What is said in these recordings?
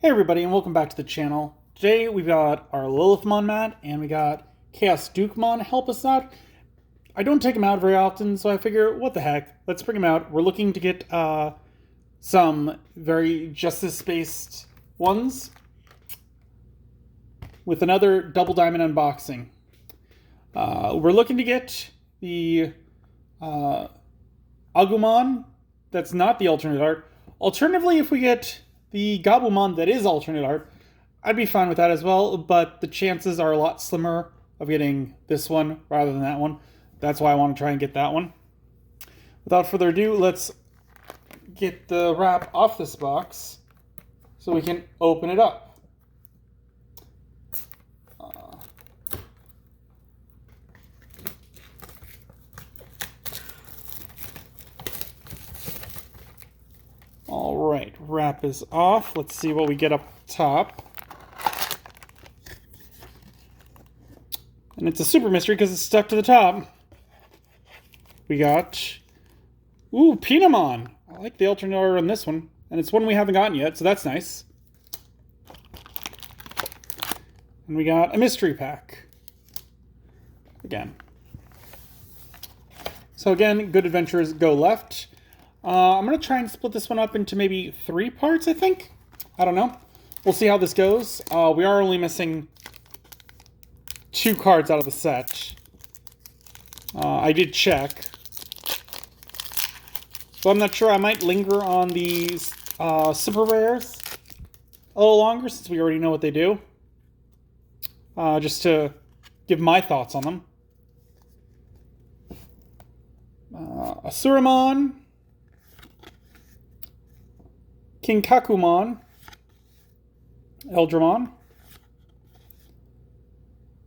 Hey everybody, and welcome back to the channel. Today we've got our Lilithmon mat, and we got Chaos Dukemon help us out. I don't take him out very often, so I figure, what the heck, let's bring him out. We're looking to get some very justice-based ones with another double diamond unboxing. We're looking to get the Agumon that's not the alternate art. Alternatively, if we get the Gabumon that is alternate art, I'd be fine with that as well, but the chances are a lot slimmer of getting this one rather than that one. That's why I want to try and get that one. Without further ado, let's get the wrap off this box so we can open it up. Alright, wrap is off. Let's see what we get up top. And it's a super mystery because it's stuck to the top. We got... Ooh, Pinamon! I like the alternate art on this one. And it's one we haven't gotten yet, so that's nice. And we got a mystery pack. Again. So again, good adventures go left. I'm going to try and split this one up into maybe 3 parts, I think. I don't know. We'll see how this goes. We are only missing 2 cards out of the set. I did check. So I'm not sure. I might linger on these super rares a little longer since we already know what they do. Just to give my thoughts on them. Asuramon. Kinkakumon, Eldramon,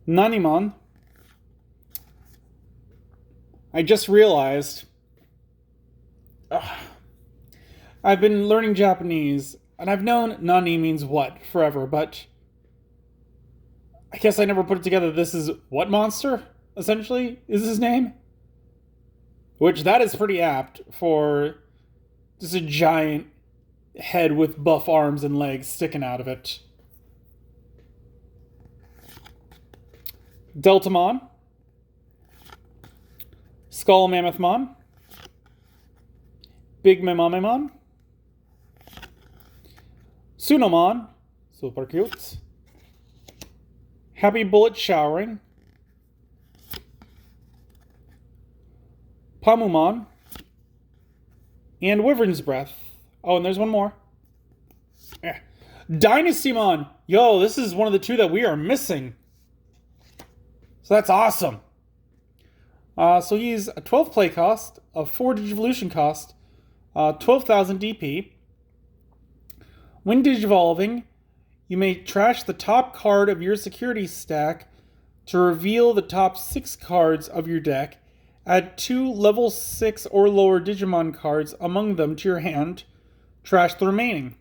Nanimon. I just realized I've been learning Japanese, and I've known Nani means what forever, but I guess I never put it together. This is what monster, essentially, is his name? Which, that is pretty apt for just a giant head with buff arms and legs sticking out of it. Deltamon, Skull Mammothmon, Big Mamamemon, Sunomon, super cute, Happy Bullet Showering, Pamumon, and Wyvern's Breath. Oh, and there's one more. Dynastymon! Yo, this is one of the 2 that we are missing. So that's awesome. So he's a 12 play cost, a 4 Digivolution cost, 12,000 DP. When Digivolving, you may trash the top card of your security stack to reveal the top 6 cards of your deck. Add 2 level 6 or lower Digimon cards among them to your hand. Trash the remaining.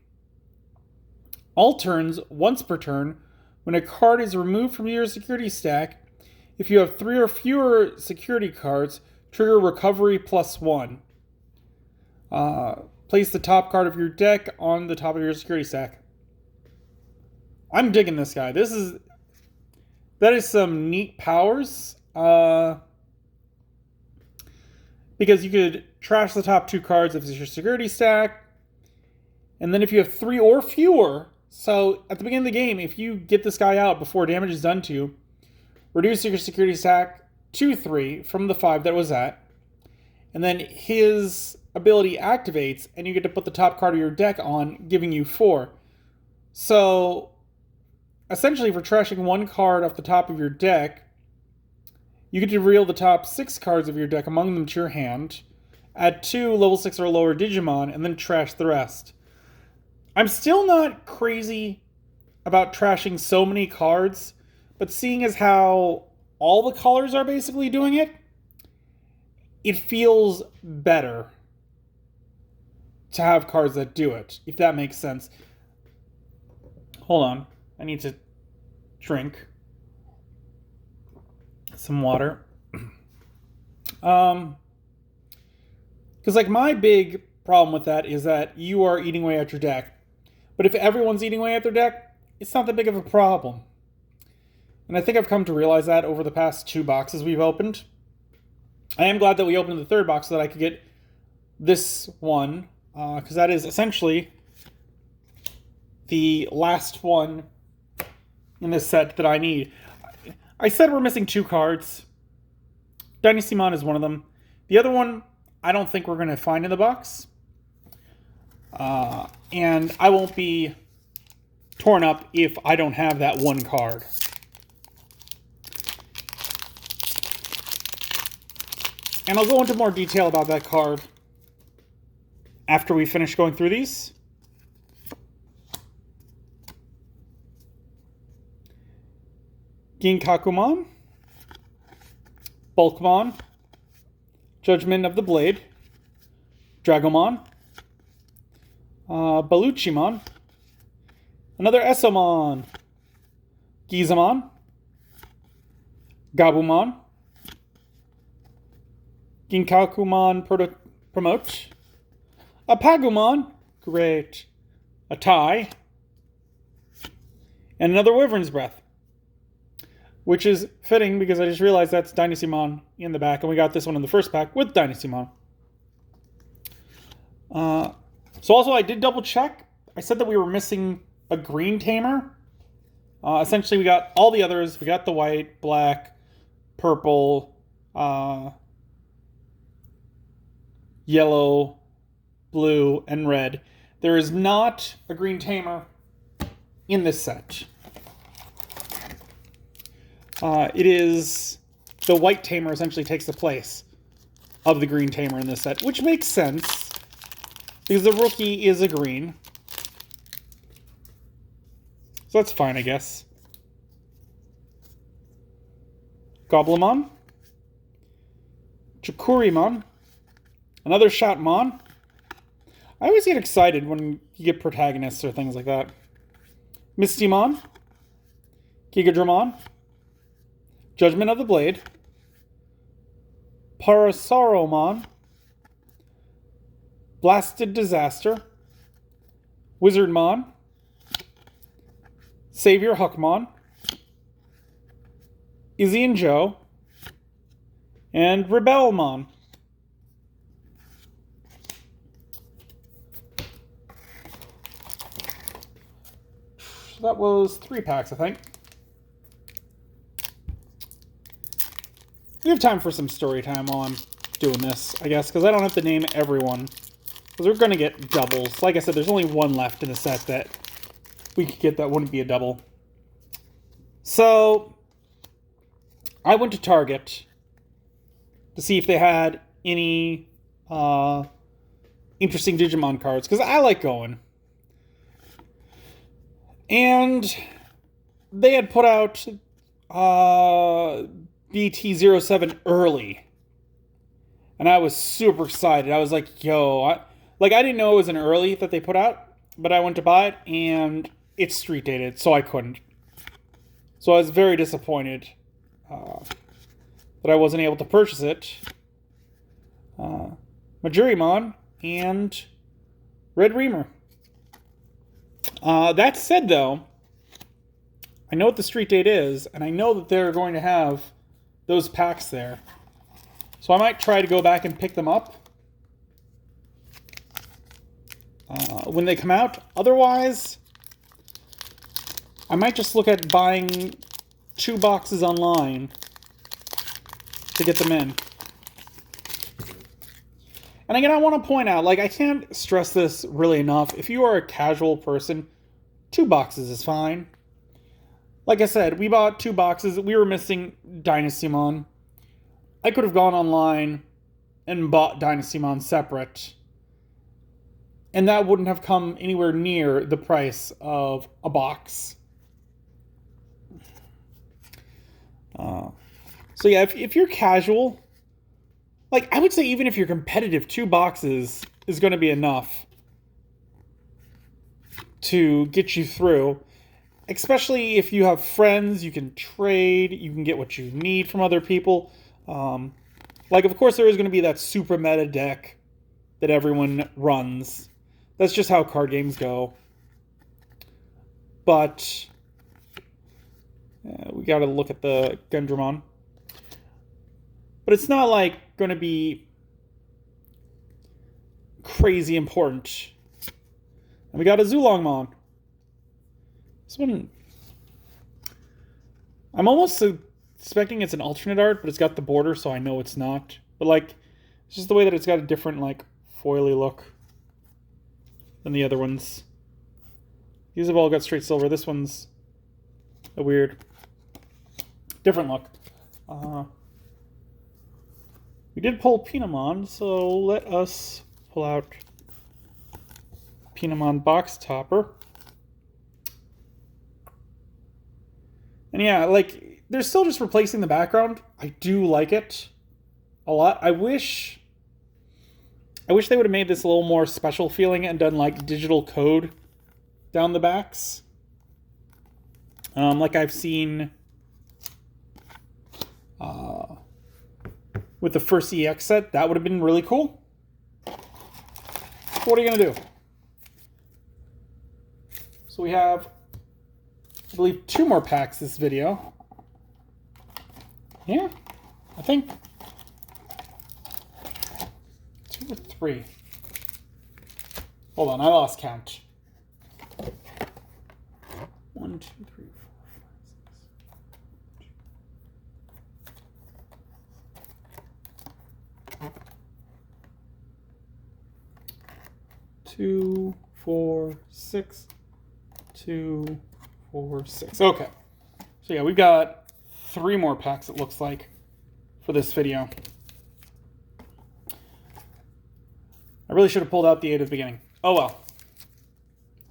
All turns, once per turn, when a card is removed from your security stack, if you have 3 or fewer security cards, trigger recovery +1. Place the top card of your deck on the top of your security stack. I'm digging this guy. That is some neat powers. Because you could trash the top 2 cards if it's your security stack. And then if you have 3 or fewer, so at the beginning of the game, if you get this guy out before damage is done to you, reduce your security stack to 3 from the 5 that was at. And then his ability activates, and you get to put the top card of your deck on, giving you 4. So, essentially, for trashing 1 card off the top of your deck, you get to reveal the top 6 cards of your deck among them to your hand, add 2 level 6 or lower Digimon, and then trash the rest. I'm still not crazy about trashing so many cards, but seeing as how all the colors are basically doing it, it feels better to have cards that do it, if that makes sense. Hold on, I need to drink some water. Because, like, my big problem with that is that you are eating away at your deck. But if everyone's eating away at their deck, it's not that big of a problem. And I think I've come to realize that over the past 2 boxes we've opened. I am glad that we opened the 3rd box so that I could get this one, because that is essentially the last one in this set that I need. I said we're missing 2 cards. Dynastymon is one of them. The other one, I don't think we're going to find in the box. And I won't be torn up if I don't have that one card. And I'll go into more detail about that card after we finish going through these. Ginkakumon, Bulkmon, Judgment of the Blade, Dragomon, Baluchimon, another Esomon, Gizamon, Gabumon, Ginkakumon Promote, a Pagumon, great, a Tai, and another Wyvern's Breath. Which is fitting because I just realized that's Dynastymon in the back, and we got this one in the first pack with Dynastymon. So also I did double check. I said that we were missing a green tamer. Essentially we got all the others. We got the white, black, purple, yellow, blue, and red. There is not a green tamer in this set. It is the white tamer essentially takes the place of the green tamer in this set, which makes sense because the rookie is a green. So that's fine, I guess. Goblimon, Chikurimon, another Shoutmon. I always get excited when you get protagonists or things like that. Mistymon, Gigadramon, Judgment of the Blade, Parasauromon, Blasted Disaster, Wizardmon, Savior Huckmon, Izzy and Joe, and Rebelmon. So that was 3 packs, I think. We have time for some story time while I'm doing this, I guess, because I don't have to name everyone. Because we're going to get doubles. Like I said, there's only one left in the set that we could get that wouldn't be a double. So, I went to Target to see if they had any interesting Digimon cards, because I like going. And they had put out BT07 early. And I was super excited. I was like, yo, I didn't know it was an early that they put out, but I went to buy it and it's street dated, so I couldn't. So I was very disappointed that I wasn't able to purchase it. Majurimon and Red Reamer. That said, though, I know what the street date is, and I know that they're going to have those packs there. So I might try to go back and pick them up when they come out. Otherwise, I might just look at buying 2 boxes online to get them in. And again, I want to point out, I can't stress this really enough. If you are a casual person, 2 boxes is fine. Like I said, we bought 2 boxes. We were missing Dynastymon. I could have gone online and bought Dynastymon separate. And that wouldn't have come anywhere near the price of a box. So yeah, if you're casual, I would say even if you're competitive, 2 boxes is going to be enough to get you through. Especially if you have friends, you can trade, you can get what you need from other people. Of course, there is going to be that super meta deck that everyone runs. That's just how card games go. but we got to look at the Gundramon. But it's not like going to be crazy important. And we got a Zulongmon. This one, I'm almost suspecting it's an alternate art, but it's got the border, so I know it's not. But like, it's just the way that it's got a different like foily look than the other ones. These have all got straight silver. This one's a weird, different look. We did pull Pinamon, so let us pull out Pinamon Box Topper. And yeah, like, they're still just replacing the background. I do like it a lot. I wish they would have made this a little more special feeling and done, like, digital code down the backs. Like I've seen with the first EX set. That would have been really cool. What are you going to do? So we have, I believe, 2 more packs this video. Yeah, I think 2 or 3. Hold on, I lost count. 1, 2, 3, 4, 5, 6. 2, 4, 6. 2, 4, 6. Okay. So yeah, we've got 3 more packs, it looks like, for this video. I really should have pulled out the 8 at the beginning. Oh well.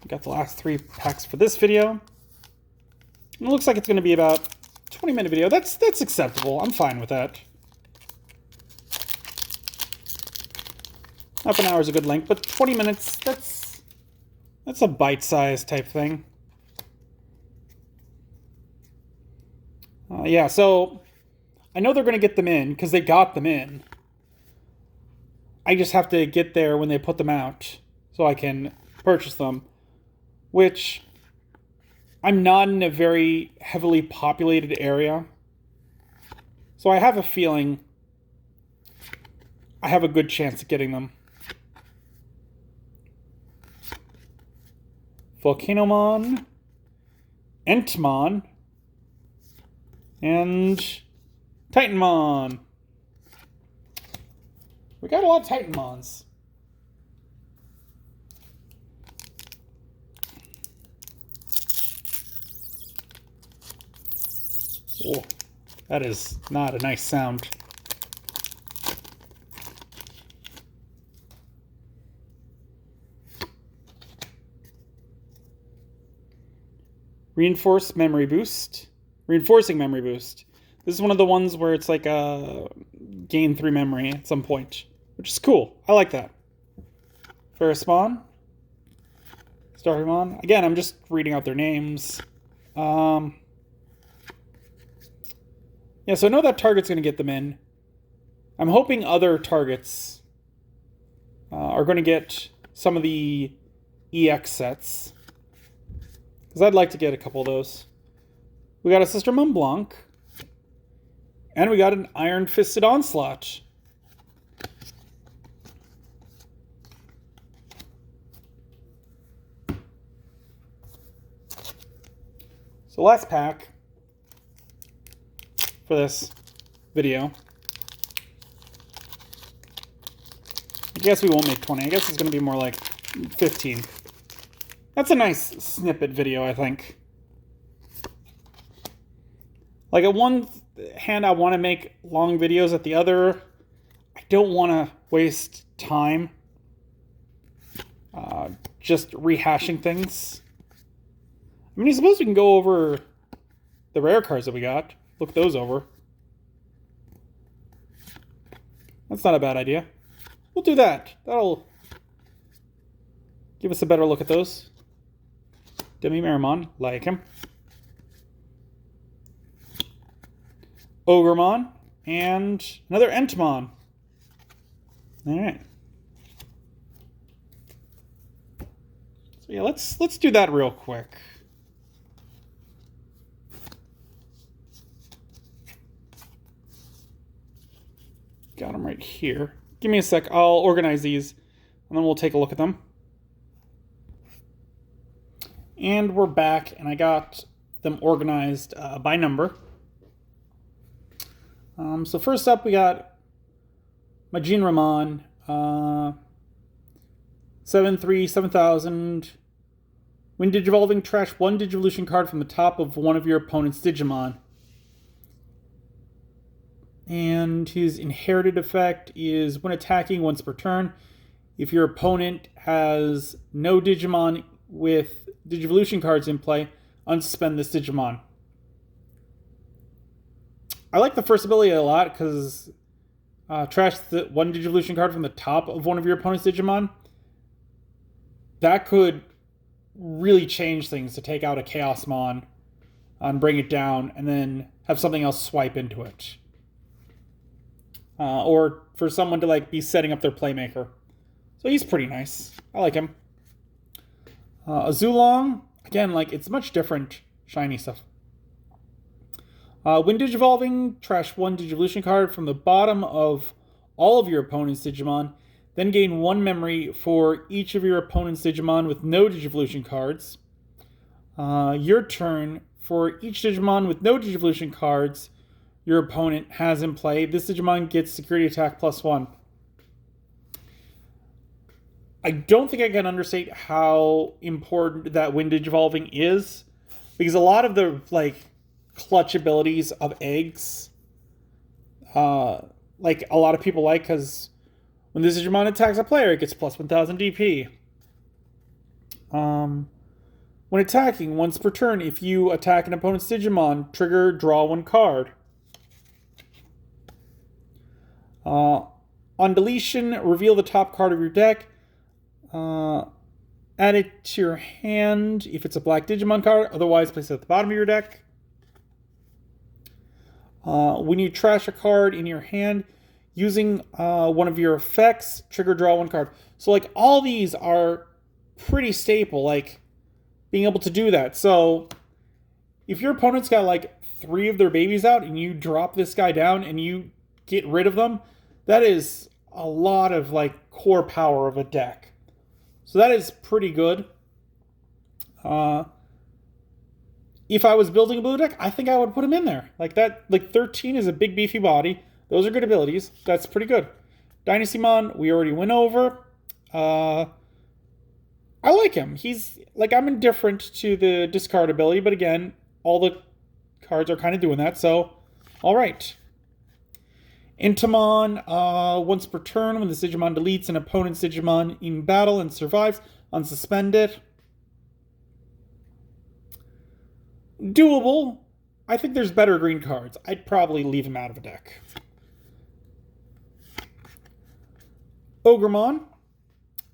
We got the last 3 packs for this video. And it looks like it's going to be about a 20-minute video. That's acceptable. I'm fine with that. Half an hour is a good length, but 20 minutes, that's a bite-sized type thing. Yeah, so I know they're going to get them in because they got them in. I just have to get there when they put them out so I can purchase them, which I'm not in a very heavily populated area. So I have a feeling I have a good chance of getting them. Volcanomon, Entmon, and Titanmon. We got a lot of Titanmons. Oh, that is not a nice sound. Reinforcing memory boost. This is one of the ones where it's like gain 3 memory at some point, which is cool. I like that. Ferrosmon. Starmon. Again, I'm just reading out their names. Yeah, so I know that target's going to get them in. I'm hoping other targets are going to get some of the EX sets, because I'd like to get a couple of those. We got a Sister Montblanc. And we got an Iron Fisted Onslaught. So last pack for this video. I guess we won't make 20. I guess it's going to be more like 15. That's a nice snippet video, I think. Like, at one hand, I want to make long videos. At the other, I don't want to waste time just rehashing things. I mean, I suppose we can go over the rare cards that we got. Look those over. That's not a bad idea. We'll do that. That'll give us a better look at those. Demi-Meramon, like him. Ogremon, and another Entmon. Alright. So yeah, let's do that real quick. got them right here. Give me a sec. I'll organize these, and then we'll take a look at them. And we're back, and I got them organized by number. So first up, we got Majin Ramon, 7000. When Digivolving, trash one Digivolution card from the top of one of your opponent's Digimon. And his inherited effect is when attacking once per turn, if your opponent has no Digimon with Digivolution cards in play, unsuspend this Digimon. I like the first ability a lot because trash the one Digivolution card from the top of one of your opponent's Digimon. That could really change things to take out a Chaosmon and bring it down and then have something else swipe into it. Or for someone to be setting up their Playmaker. So he's pretty nice. I like him. Azulong, again, it's much different shiny stuff. When Digivolving, trash one Digivolution card from the bottom of all of your opponent's Digimon, then gain one memory for each of your opponent's Digimon with no Digivolution cards. Your turn, for each Digimon with no Digivolution cards your opponent has in play, this Digimon gets security attack +1. I don't think I can understate how important that when Digivolving is, because a lot of the clutch abilities of eggs, a lot of people because when this Digimon attacks a player, it gets +1000 DP. When attacking once per turn, if you attack an opponent's Digimon, trigger draw one card. On deletion, reveal the top card of your deck. Add it to your hand if it's a black Digimon card. Otherwise, place it at the bottom of your deck. When you trash a card in your hand, using one of your effects, trigger draw one card. So all these are pretty staple, being able to do that. So if your opponent's got 3 of their babies out and you drop this guy down and you get rid of them, that is a lot of core power of a deck. So that is pretty good. If I was building a blue deck, I think I would put him in there. 13 is a big beefy body. Those are good abilities. That's pretty good. Dynastymon, we already went over. I like him. He's I'm indifferent to the discard ability, but again, all the cards are kind of doing that, so all right. Intamon, once per turn, when this Digimon deletes an opponent's Digimon in battle and survives, unsuspend it. Doable. I think there's better green cards. I'd probably leave him out of a deck. Ogremon,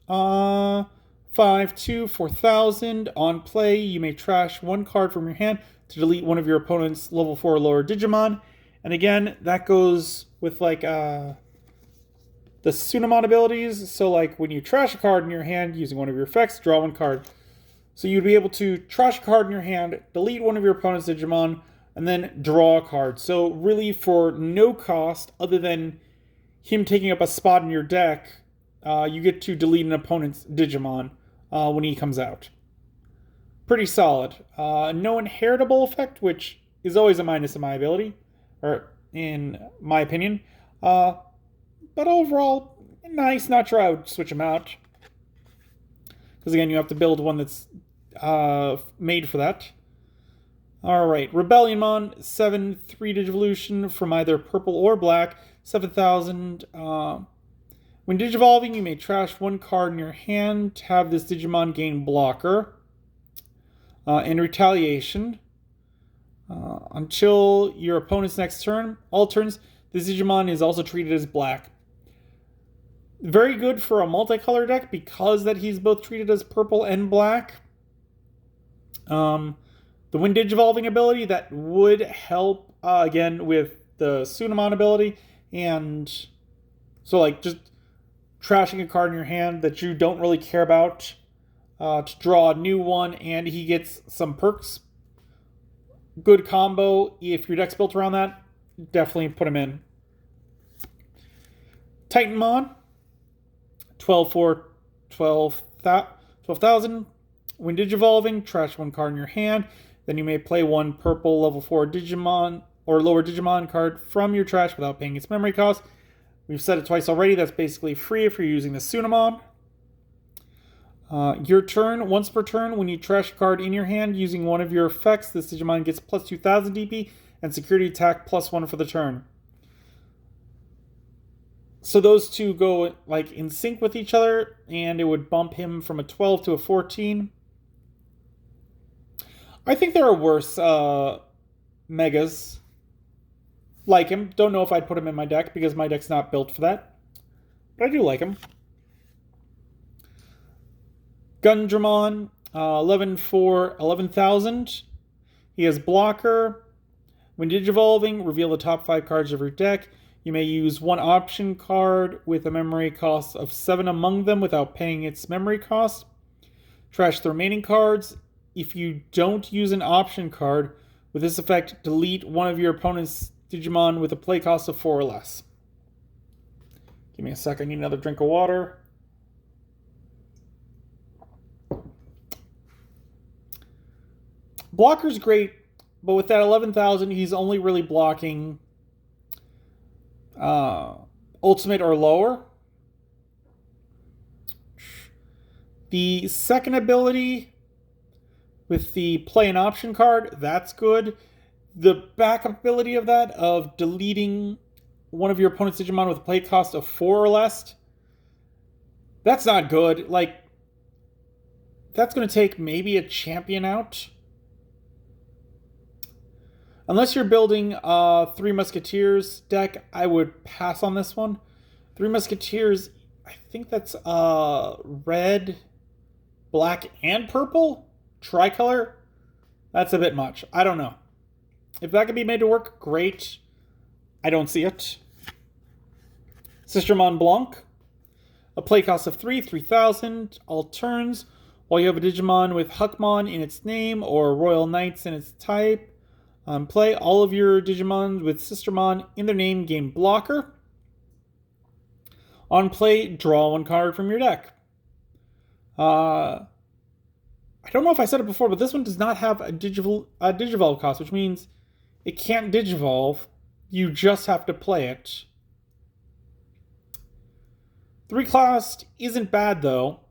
5/2, 4000. On play, you may trash one card from your hand to delete one of your opponent's level 4 or lower Digimon. And again, that goes with the Tsunamon abilities. So when you trash a card in your hand using one of your effects, draw one card. So you'd be able to trash a card in your hand, delete one of your opponent's Digimon, and then draw a card. So really for no cost other than him taking up a spot in your deck, you get to delete an opponent's Digimon when he comes out. Pretty solid. No inheritable effect, which is always a minus in my ability, or in my opinion. But overall, nice. Not sure I would switch him out. Because again, you have to build one that's made for that. Alright, Rebellionmon, 7/3 Digivolution from either purple or black, 7000. When Digivolving, you may trash one card in your hand to have this Digimon gain blocker. In retaliation, until your opponent's next turn, all turns, this Digimon is also treated as black. Very good for a multicolor deck because that he's both treated as purple and black. The when Digivolving ability, that would help, again, with the Tsunamon ability. And so, just trashing a card in your hand that you don't really care about to draw a new one, and he gets some perks. Good combo. If your deck's built around that, definitely put him in. Titanmon, 12 for 12,000. When digivolving, trash one card in your hand. Then you may play one purple level 4 Digimon or lower Digimon card from your trash without paying its memory cost. We've said it twice already. That's basically free if you're using the Sunamon. Your turn, once per turn, when you trash a card in your hand using one of your effects, this Digimon gets plus 2,000 DP and security attack plus 1 for the turn. So those two go like in sync with each other, and it would bump him from a 12 to a 14. I think there are worse megas like him. Don't know if I'd put him in my deck because my deck's not built for that. But I do like him. Gundramon, 11 for 11,000. He has blocker. When digivolving, reveal the top 5 cards of your deck. You may use one option card with a memory cost of 7 among them without paying its memory cost. Trash the remaining cards. If you don't use an option card, with this effect, delete one of your opponent's Digimon with a play cost of 4 or less. Give me a sec, I need another drink of water. Blocker's great, but with that 11,000, he's only really blocking ultimate or lower. The second ability with the play an option card, that's good. The backup ability of that, of deleting one of your opponent's Digimon with a play cost of 4 or less, that's not good. Like, that's going to take maybe a champion out. Unless you're building a Three Musketeers deck, I would pass on this one. Three Musketeers, I think that's red, black, and purple? Tricolor? That's a bit much. I don't know. If that can be made to work, great. I don't see it. Sistermon Blanc. A play cost of 3,000. All turns. While you have a Digimon with Huckmon in its name or Royal Knights in its type, play all of your Digimon with Sistermon in their name gain blocker. On play, draw one card from your deck. I don't know if I said it before, but this one does not have a Digivolve cost, which means it can't Digivolve. You just have to play it. 3-cost isn't bad, though.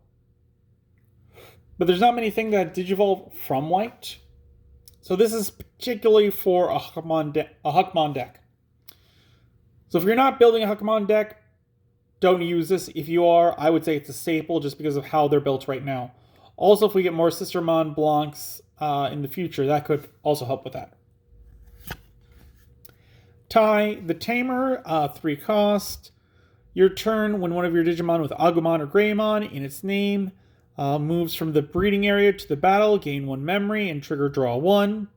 But there's not many things that Digivolve from white. So this is particularly for a Huckmon deck. So if you're not building a Huckmon deck, don't use this. If you are, I would say it's a staple just because of how they're built right now. Also, if we get more Sistermon Blancs in the future, that could also help with that. Tai the Tamer, 3-cost. Your turn, when one of your Digimon with Agumon or Greymon in its name moves from the breeding area to the battle, gain 1 memory and trigger draw 1.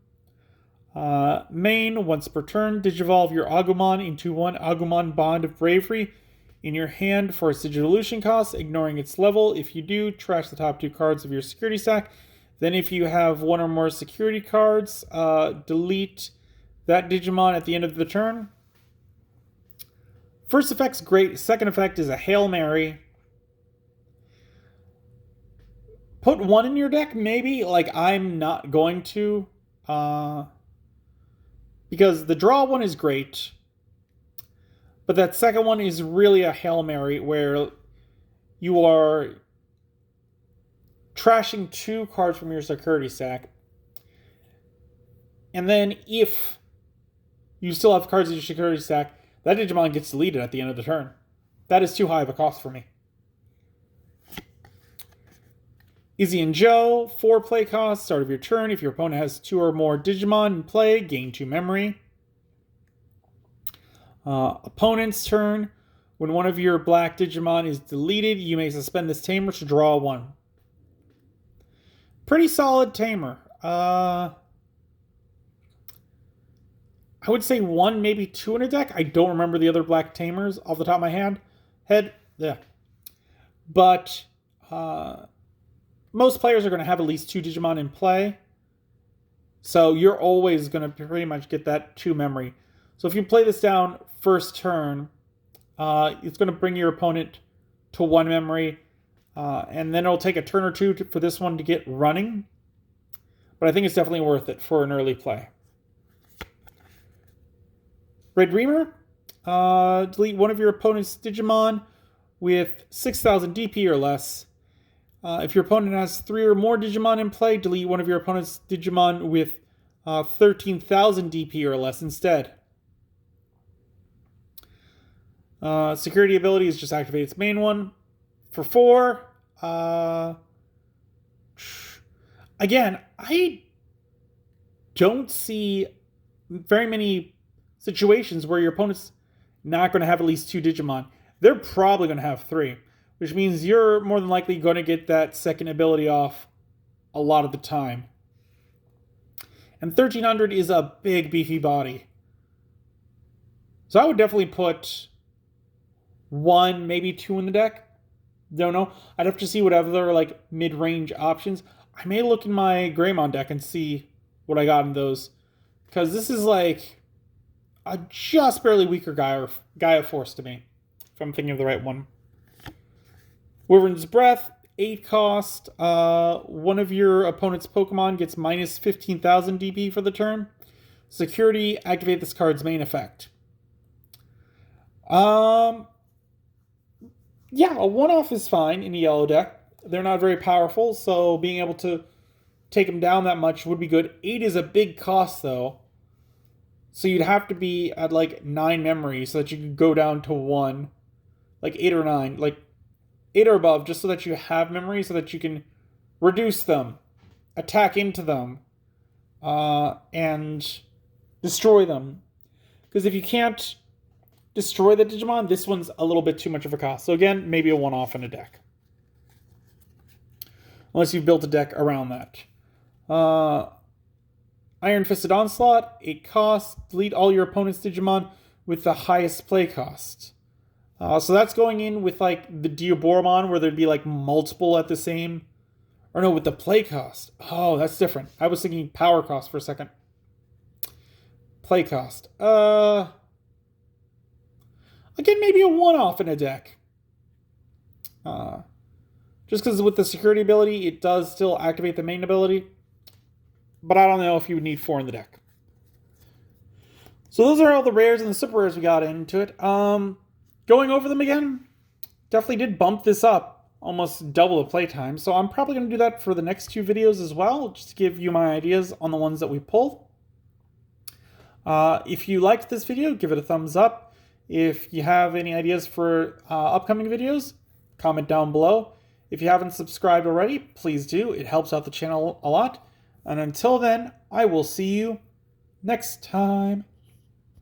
Main, once per turn, Digivolve your Agumon into 1 Agumon Bond of Bravery in your hand for its Digivolution cost, ignoring its level. If you do, trash the top 2 cards of your security stack. Then if you have 1 or more security cards, delete that Digimon at the end of the turn. First effect's great. Second effect is a Hail Mary. Put 1 in your deck, maybe. Like, I'm not going to. Because the draw one is great. But that second one is really a Hail Mary where you are trashing 2 cards from your security stack. And then if you still have cards in your security stack, that Digimon gets deleted at the end of the turn. That is too high of a cost for me. Izzy and Joe, 4 play costs, start of your turn. If your opponent has 2 or more Digimon in play, gain 2 memory. Opponent's turn. When one of your black Digimon is deleted, you may suspend this Tamer to draw 1. Pretty solid Tamer. I would say 1, maybe 2 in a deck. I don't remember the other black Tamers off the top of my head. Yeah. But most players are going to have at least 2 Digimon in play. So you're always going to pretty much get that 2 memory. So if you play this down first turn, It's going to bring your opponent to 1 memory, and then it'll take a turn or two for this one to get running. But I think it's definitely worth it for an early play. Red Reamer, delete one of your opponent's Digimon with 6,000 DP or less. If your opponent has 3 or more Digimon in play, delete one of your opponent's Digimon with 13,000 DP or less instead. Security ability is just activate its main one. For 4, again, I don't see very many situations where your opponent's not going to have at least 2 Digimon. They're probably going to have 3, which means you're more than likely going to get that second ability off a lot of the time. And 1,300 is a big, beefy body. So I would definitely put 1, maybe 2 in the deck. Don't know. I'd have to see what other like mid-range options. I may look in my Greymon deck and see what I got in those. Because this is like a just barely weaker Gaia Force to me, if I'm thinking of the right one. Wyvern's Breath, 8 cost. One of your opponent's Pokemon gets minus 15,000 DP for the turn. Security, activate this card's main effect. Yeah, a one-off is fine in a yellow deck. They're not very powerful, so being able to take them down that much would be good. 8 is a big cost, though. So you'd have to be at like 9 memory so that you could go down to 1. Like 8 or 9. Like 8 or above, just so that you have memory so that you can reduce them, attack into them, and destroy them. Because if you can't destroy the Digimon, this one's a little bit too much of a cost. So again, maybe a one-off in a deck. Unless you've built a deck around that. Iron Fisted Onslaught, 8 cost. Delete all your opponent's Digimon with the highest play cost. So that's going in with like the Diaboromon, where there'd be like multiple at the same... Or no, with the play cost. Oh, that's different. I was thinking power cost for a second. Play cost. Again, maybe a one-off in a deck. Just because with the security ability, it does still activate the main ability. But I don't know if you would need 4 in the deck. So those are all the rares and the super rares we got into it. Going over them again, definitely did bump this up. Almost double the playtime. So I'm probably going to do that for the next 2 videos as well. Just to give you my ideas on the ones that we pulled. If you liked this video, give it a thumbs up. If you have any ideas for upcoming videos, comment down below. If you haven't subscribed already, please do. It helps out the channel a lot. And until then, I will see you next time.